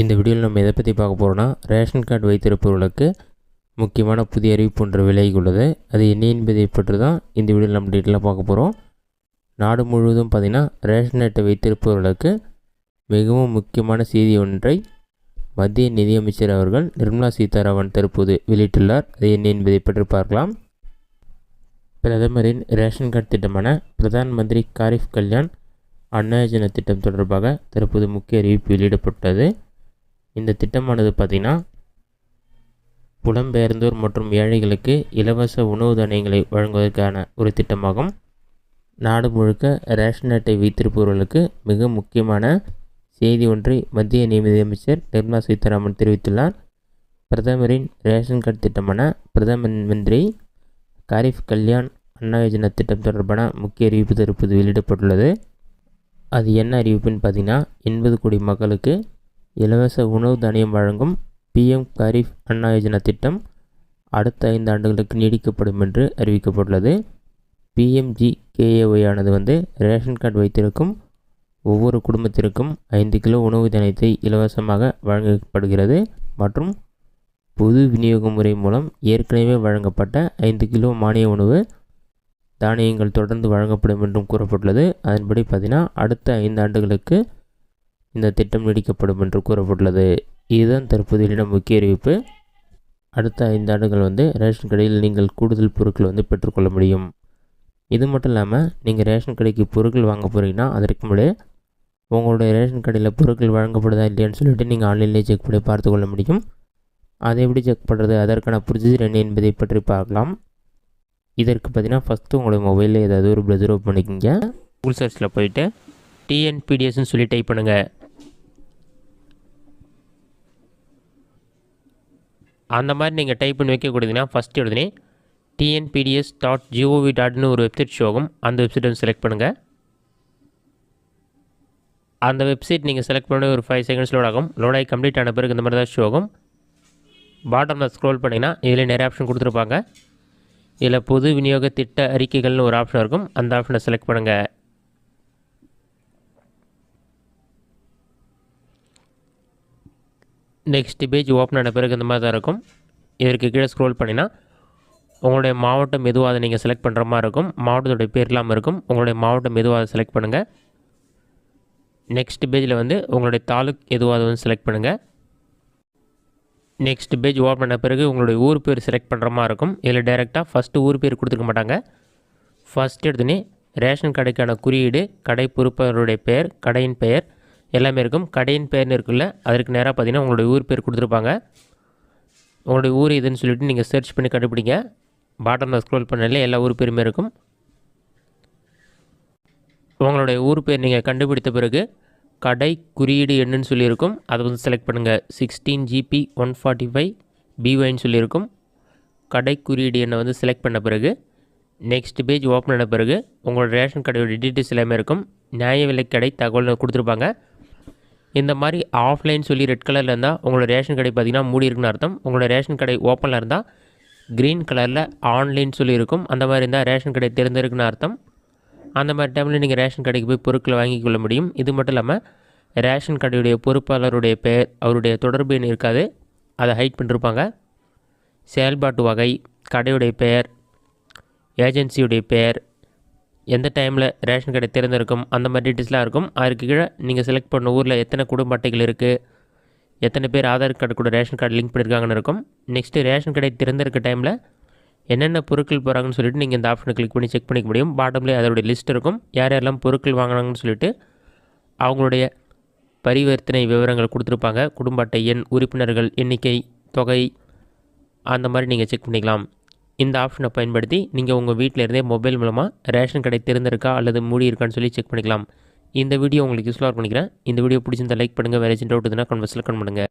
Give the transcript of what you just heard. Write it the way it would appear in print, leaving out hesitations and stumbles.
இந்த வீடியோவில் நம்ம எதை பற்றி பார்க்க போகிறோன்னா, ரேஷன் கார்டு வைத்திருப்பவர்களுக்கு முக்கியமான புதிய அறிவிப்பு ஒன்று விலகி உள்ளது. அது என்ன என்பதை பற்றி தான் இந்த வீடியோவில் நம்ம டீட்டெயிலாக பார்க்க போகிறோம். நாடு முழுவதும் பார்த்திங்கன்னா ரேஷன் அட்டை வைத்திருப்பவர்களுக்கு மிகவும் முக்கியமான செய்தி ஒன்றை மத்திய நிதியமைச்சர் அவர்கள் நிர்மலா சீதாராமன் தற்போது வெளியிட்டுள்ளார். அது என்ன என்பதை பற்றி பார்க்கலாம். பிரதமரின் ரேஷன் கார்டு திட்டமான பிரதான் மந்திரி காரிஃப் கல்யாண் அன்ன யோஜனா திட்டம் தொடர்பாக தற்போது முக்கிய அறிவிப்பு வெளியிடப்பட்டது. இந்த திட்டமானது பார்த்திங்கன்னா புலம்பெயர்ந்தோர் மற்றும் ஏழைகளுக்கு இலவச உணவு தானியங்களை வழங்குவதற்கான ஒரு திட்டமாகும். நாடு முழுக்க ரேஷன் அட்டை வைத்திருப்பவர்களுக்கு மிக முக்கியமான செய்தி ஒன்றை மத்திய நிதியமைச்சர் நிர்மலா சீதாராமன் தெரிவித்துள்ளார். பிரதமரின் ரேஷன் கார்டு திட்டமான பிரதம மந்திரி காரிஃப் கல்யாண் அன்ன யோஜனா திட்டம் தொடர்பான முக்கிய அறிவிப்பு தற்போது வெளியிடப்பட்டுள்ளது. அது என்ன அறிவிப்புன்னு பார்த்திங்கன்னா, 80 கோடி மக்களுக்கு இலவச உணவு தானியம் வழங்கும் PM காரிஃப் அன்ன யோஜனா திட்டம் அடுத்த 5 ஆண்டுகளுக்கு நீடிக்கப்படும் என்று அறிவிக்கப்பட்டுள்ளது. PMGKAY ஆனது ரேஷன் கார்டு வைத்திருக்கும் ஒவ்வொரு குடும்பத்திற்கும் 5 கிலோ உணவு தானியத்தை இலவசமாக வழங்கப்படுகிறது மற்றும் பொது விநியோக முறை மூலம் ஏற்கனவே வழங்கப்பட்ட 5 கிலோ மானிய உணவு தானியங்கள் தொடர்ந்து வழங்கப்படும் என்றும் கூறப்பட்டுள்ளது. அதன்படி பார்த்திங்கன்னா அடுத்த 5 ஆண்டுகளுக்கு இந்த திட்டம் நீடிக்கப்படும் என்று கூறப்பட்டுள்ளது. இதுதான் தற்போது வெளியிட முக்கிய அறிவிப்பு. அடுத்த 5 ஆண்டுகள் ரேஷன் கடையில் நீங்கள் கூடுதல் பொருட்கள் பெற்றுக்கொள்ள முடியும். இது மட்டும் இல்லாமல் நீங்கள் ரேஷன் கடைக்கு பொருட்கள் வாங்க போகிறீங்கன்னா அதற்கு முன்னாடி உங்களுடைய ரேஷன் கடையில் பொருட்கள் வழங்கப்படுதா இல்லையான்னு சொல்லிட்டு நீங்கள் ஆன்லைன்லேயே செக் பண்ணி பார்த்து கொள்ள முடியும். அதை எப்படி செக் பண்ணுறது, அதற்கான ப்ரொசீஜர் என்ன என்பதை பற்றி பார்க்கலாம். இதற்கு பார்த்தீங்கன்னா ஃபஸ்ட்டு உங்களுடைய மொபைலில் ஏதாவது ஒரு ப்ரௌசர் ஓப்பன் பண்ணிக்கோங்க. கூகுள் சர்ச்சில் போயிட்டு TNPDSன்னு சொல்லி டைப் பண்ணுங்கள். அந்த மாதிரி நீங்கள் டைப் பண்ணி வைக்கக்கூடியதுன்னா ஃபஸ்ட்டு எழுதுனே TNPDS.gov.in ஒரு வெப்சைட் ஷோ ஆகும். அந்த வெப்சைட் செலக்ட் பண்ணுங்கள். அந்த வெப்சைட் நீங்கள் செலக்ட் பண்ண ஒரு 5 செகண்ட்ஸ் லோட் ஆகும். லோட் ஆகி கம்ப்ளீட் ஆன பிறகு இந்த மாதிரி தான் ஷோ ஆகும். பாட்டமில் ஸ்க்ரோல் பண்ணிங்கன்னா இதில் நிறைய ஆப்ஷன் கொடுத்துருப்பாங்க. இதில் பொது விநியோக திட்ட அறிக்கைகள்னு ஒரு ஆப்ஷன் இருக்கும். அந்த ஆப்ஷனை செலக்ட் பண்ணுங்கள். நெக்ஸ்ட் பேஜ் ஓப்பன் ஆன பிறகு இந்த மாதிரி தான் இருக்கும். இதற்கு கீழே ஸ்க்ரோல் பண்ணினா உங்களுடைய மாவட்டம் எதுவாக அதை நீங்கள் செலக்ட் பண்ணுற மாதிரி இருக்கும். மாவட்டத்துடைய பேர் இல்லாமல் இருக்கும். உங்களுடைய மாவட்டம் எதுவாக அதை செலக்ட் பண்ணுங்கள். நெக்ஸ்ட் பேஜில் உங்களுடைய தாலுக் எதுவாக செலக்ட் பண்ணுங்கள். நெக்ஸ்ட் பேஜ் ஓப்பன் பண்ண பிறகு உங்களுடைய ஊர் பேர் செலக்ட் பண்ணுற மாதிரி இருக்கும். இதில் டைரெக்டாக ஃபஸ்ட்டு ஊர் பேர் கொடுத்துருக்க மாட்டாங்க. ஃபஸ்ட் எடுத்துனே ரேஷன் கடைக்கான குறியீடு, கடை பொறுப்பவருடைய பெயர், கடையின் பெயர் எல்லாமே இருக்கும். கடையின் பெயர்னு இருக்குல்ல, அதற்கு நேராக பார்த்தீங்கன்னா உங்களுடைய ஊர் பேர் கொடுத்துருப்பாங்க. உங்களுடைய ஊர் இதுன்னு சொல்லிட்டு நீங்கள் சர்ச் பண்ணி கண்டுபிடிங்க. பாட்டமில் ஸ்க்ரோல் பண்ணாலே எல்லா ஊர் பேருமே இருக்கும். உங்களுடைய ஊர் பேர் நீங்கள் கண்டுபிடித்த பிறகு கடை குறியீடு என்னன்னு சொல்லியிருக்கும். அதை செலக்ட் பண்ணுங்கள். 16GP145BYன்னு சொல்லியிருக்கும். கடை குறியீடு எண்ணை செலக்ட் பண்ண பிறகு நெக்ஸ்ட் பேஜ் ஓப்பன் பண்ண பிறகு உங்களோட ரேஷன் கடையோட டீட்டெயில்ஸ் எல்லாமே இருக்கும். நியாய விலைக்கடை தகவல் கொடுத்துருப்பாங்க. இந்த மாதிரி ஆஃப்லைன் சொல்லி ரெட் கலரில் இருந்தால் உங்களோட ரேஷன் கடை பார்த்திங்கன்னா மூடி இருக்குன்னு அர்த்தம். உங்களோட ரேஷன் கடை ஓப்பனில் இருந்தால் க்ரீன் கலரில் ஆன்லைன் சொல்லியிருக்கும். அந்த மாதிரி இருந்தால் ரேஷன் கடை திறந்திருக்குன்னு அர்த்தம். அந்த மாதிரி டைமில் நீங்கள் ரேஷன் கடைக்கு போய் பொருட்களை வாங்கி கொள்ள முடியும். இது மட்டும் இல்லாமல் ரேஷன் கடையுடைய பொறுப்பாளருடைய பெயர், அவருடைய தொடர்பு எண் இருக்காது, அதை ஹைட் பண்ணிருப்பாங்க. செயல்பாட்டு வகை, கடையுடைய பெயர், ஏஜென்சியுடைய பெயர், எந்த டைமில் ரேஷன் கடை திறந்திருக்கும், அந்த மாதிரி டீட்டெயில்ஸ்லாம் இருக்கும். அதுக்கு கீழே நீங்கள் செலக்ட் பண்ண ஊரில் எத்தனை குடும்ப அட்டைகள் இருக்குது, எத்தனை பேர் ஆதார் கார்டு கூட ரேஷன் கார்டு லிங்க் பண்ணியிருக்காங்கன்னு இருக்கும். நெக்ஸ்ட்டு ரேஷன் கடை திறந்திருக்க டைமில் என்னென்ன பொருட்கள் போகிறாங்கன்னு சொல்லிட்டு நீங்கள் இந்த ஆப்ஷனை கிளிக் பண்ணி செக் பண்ணிக்க முடியும். பாட்டம்லேயே அதோடைய லிஸ்ட் இருக்கும். யார் யாரெல்லாம் பொருட்கள் வாங்கினாங்கன்னு சொல்லிட்டு அவங்களுடைய பரிவர்த்தனை விவரங்கள் கொடுத்துருப்பாங்க. குடும்ப அட்டை எண், உறுப்பினர்கள் எண்ணிக்கை, தொகை, அந்த மாதிரி நீங்கள் செக் பண்ணிக்கலாம். இந்த ஆப்ஷனை பயன்படுத்தி நீங்கள் உங்கள் வீட்டில் இருந்தே மொபைல் மூலமாக ரேஷன் கடை திறந்திருக்கா அல்லது மூடி இருக்கான்னு சொல்லி செக் பண்ணிக்கலாம். இந்த வீடியோ உங்களுக்கு யூஸ்ஃபுல்லாக பண்ணிக்கிறேன். இந்த வீடியோ பிடிச்சிருந்தால் லைக் பண்ணுங்கள். வேறு ஏஜென்ட் அவுட் இருந்தால் கன்வர்ஸில் கமெண்ட் பண்ணுங்கள்.